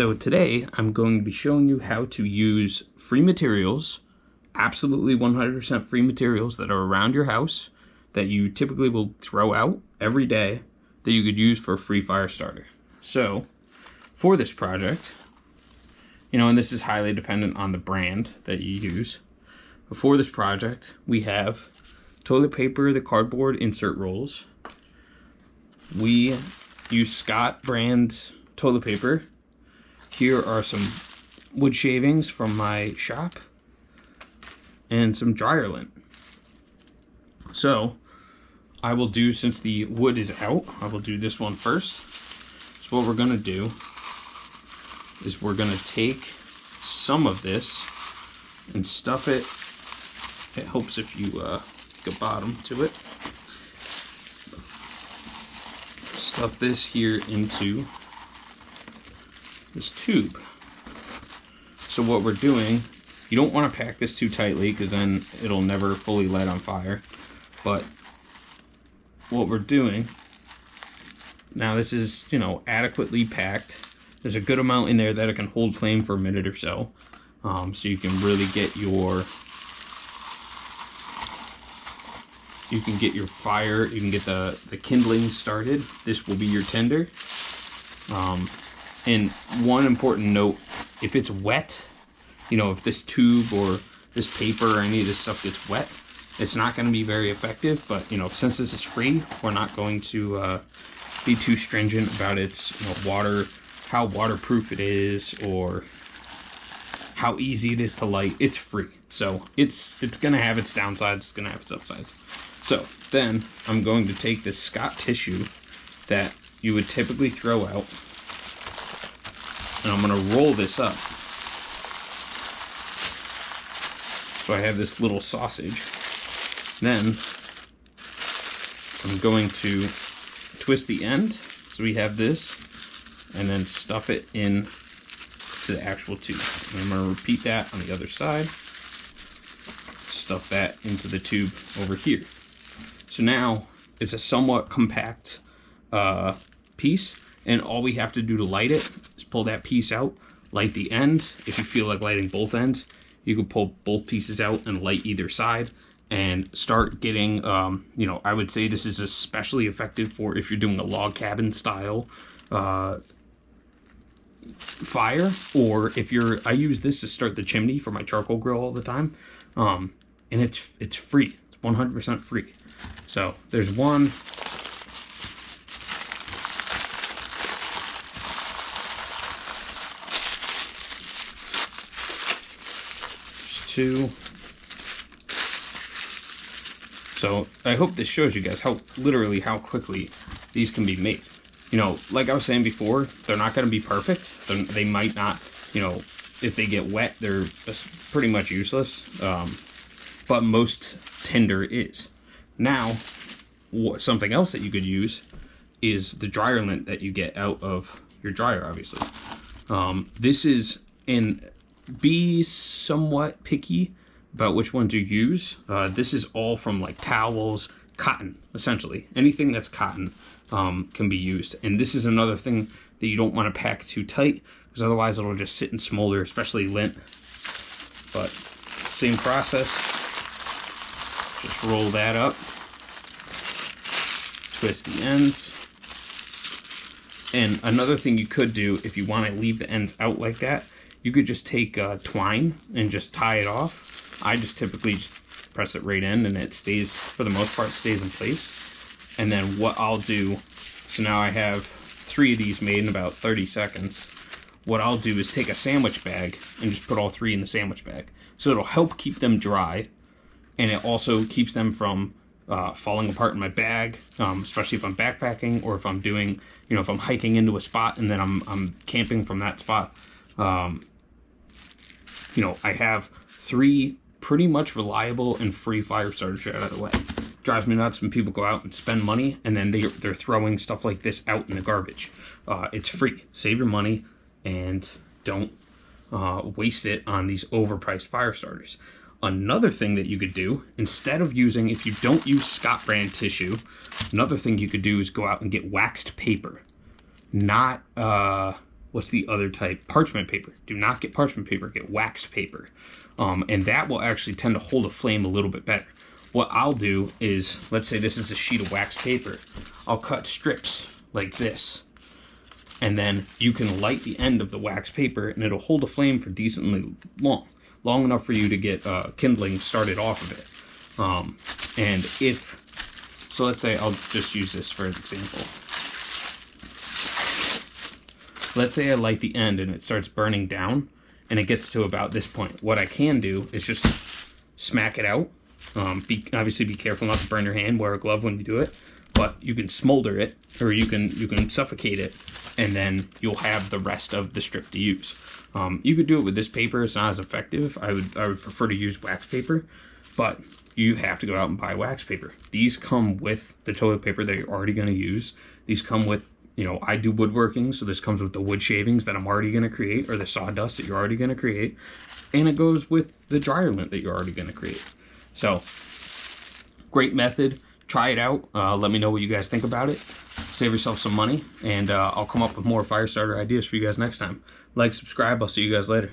So today I'm going to be showing you how to use free materials, absolutely 100% free materials that are around your house that you typically will throw out every day that you could use for a free fire starter. So for this project, and this is highly dependent on the brand that you use. But for this project, we have toilet paper, the cardboard insert rolls. We use Scott brand toilet paper. Here are some wood shavings from my shop and some dryer lint. So I will do, since the wood is out, I will do this one first. So what we're gonna do is we're gonna take some of this and stuff it. It helps if you get a bottom to it. Stuff this here into this tube. So what we're doing, you don't want to pack this too tightly because then it'll never fully light on fire. But what we're doing, now this is, adequately packed. There's a good amount in there that it can hold flame for a minute or so. So you can really get your fire, you can get the kindling started. This will be your tinder. And one important note, if it's wet, if this tube or this paper or any of this stuff gets wet, it's not going to be very effective. But, since this is free, we're not going to be too stringent about its, how waterproof it is or how easy it is to light. It's free. So it's going to have its downsides, it's going to have its upsides. So then I'm going to take this Scott tissue that you would typically throw out, and I'm going to roll this up. So I have this little sausage. Then I'm going to twist the end. So we have this, and then stuff it in to the actual tube. And I'm going to repeat that on the other side. Stuff that into the tube over here. So now it's a somewhat compact piece, and all we have to do to light it is pull that piece out, light the end. If you feel like lighting both ends, you can pull both pieces out and light either side and start getting, I would say this is especially effective for if you're doing a log cabin style fire, or if I use this to start the chimney for my charcoal grill all the time. And it's free. It's 100% free. So there's one. There's two. So I hope this shows you guys literally how quickly these can be made. Like I was saying before, they're not going to be perfect. They might not, if they get wet, they're pretty much useless. But most tinder is. Now, something else that you could use is the dryer lint that you get out of your dryer, obviously. This is, and be somewhat picky about which ones you use. This is all from like towels, cotton, essentially. Anything that's cotton can be used. And this is another thing that you don't want to pack too tight, because otherwise it'll just sit and smolder, especially lint. But same process. Just roll that up, twist the ends. And another thing you could do, if you want to leave the ends out like that, you could just take twine and just tie it off. I just typically just press it right in, and it stays, for the most part, stays in place. And then what I'll do, so now I have 3 of these made in about 30 seconds. What I'll do is take a sandwich bag and just put all 3 in the sandwich bag. So it'll help keep them dry. And it also keeps them from falling apart in my bag, especially if I'm backpacking, or if I'm doing, if I'm hiking into a spot and then I'm camping from that spot. I have 3 pretty much reliable and free fire starters out of the way. Drives me nuts when people go out and spend money and then they're throwing stuff like this out in the garbage. It's free. Save your money and don't waste it on these overpriced fire starters. Another thing that you could do, instead of using, if you don't use Scott brand tissue, another thing you could do is go out and get waxed paper. Not what's the other type? Parchment paper. Do not get parchment paper, get waxed paper. And that will actually tend to hold a flame a little bit better. What I'll do is, let's say this is a sheet of wax paper. I'll cut strips like this. And then you can light the end of the wax paper and it'll hold a flame for decently long enough for you to get kindling started off of it. And so let's say, I'll just use this for an example. Let's say I light the end and it starts burning down and it gets to about this point. What I can do is just smack it out. Obviously be careful not to burn your hand, wear a glove when you do it, but you can smolder it, or you can suffocate it, and then you'll have the rest of the strip to use. You could do it with this paper. It's not as effective. I would prefer to use wax paper, but you have to go out and buy wax paper. These come with the toilet paper that you're already going to use. These come with, I do woodworking, so this comes with the wood shavings that I'm already going to create, or the sawdust that you're already going to create, and it goes with the dryer lint that you're already going to create. So, great method. Try it out. Let me know what you guys think about it. Save yourself some money, and I'll come up with more fire starter ideas for you guys next time. Like, subscribe. I'll see you guys later.